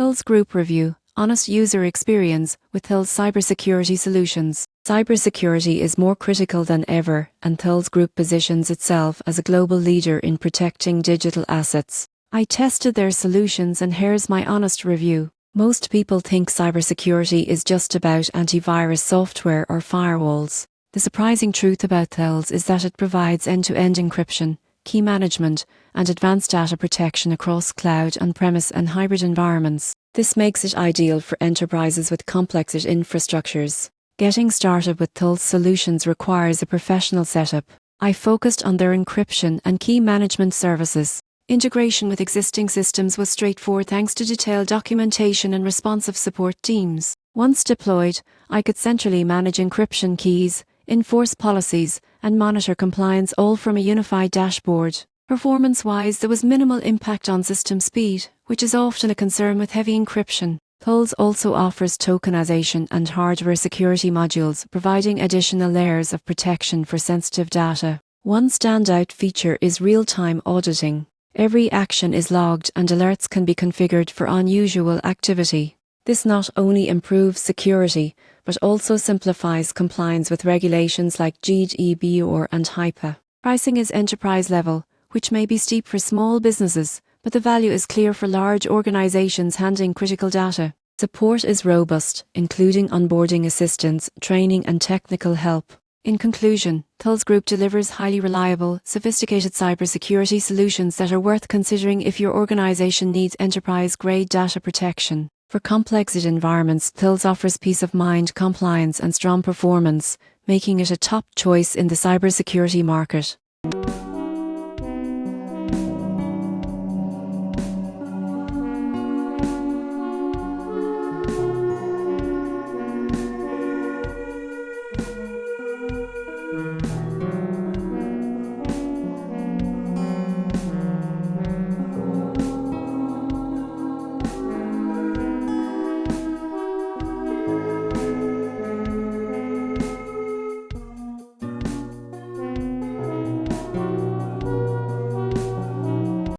Thales Group Review: Honest User Experience with Thales Cybersecurity Solutions. Cybersecurity is more critical than ever, and Thales Group positions itself as a global leader in protecting digital assets. I tested their solutions, and here's my honest review. Most people think cybersecurity is just about antivirus software or firewalls. The surprising truth about Thales is that it provides end-to-end encryption, key management, and advanced data protection across cloud, on-premise, and hybrid environments. This makes it ideal for enterprises with complex infrastructures. Getting started with Thales solutions requires a professional setup. I focused on their encryption and key management services. Integration with existing systems was straightforward thanks to detailed documentation and responsive support teams. Once deployed, I could centrally manage encryption keys, enforce policies, and monitor compliance, all from a unified dashboard. Performance-wise, there was minimal impact on system speed, which is often a concern with heavy encryption. Thales also offers tokenization and hardware security modules, providing additional layers of protection for sensitive data. One standout feature is real-time auditing. Every action is logged, and alerts can be configured for unusual activity. This not only improves security, but also simplifies compliance with regulations like GDPR and HIPAA. Pricing is enterprise level, which may be steep for small businesses, but the value is clear for large organizations handling critical data. Support is robust, including onboarding assistance, training, and technical help. In conclusion, Thales Group delivers highly reliable, sophisticated cybersecurity solutions that are worth considering if your organization needs enterprise-grade data protection. For complex environments, Thales offers peace of mind, compliance, and strong performance, making it a top choice in the cybersecurity market.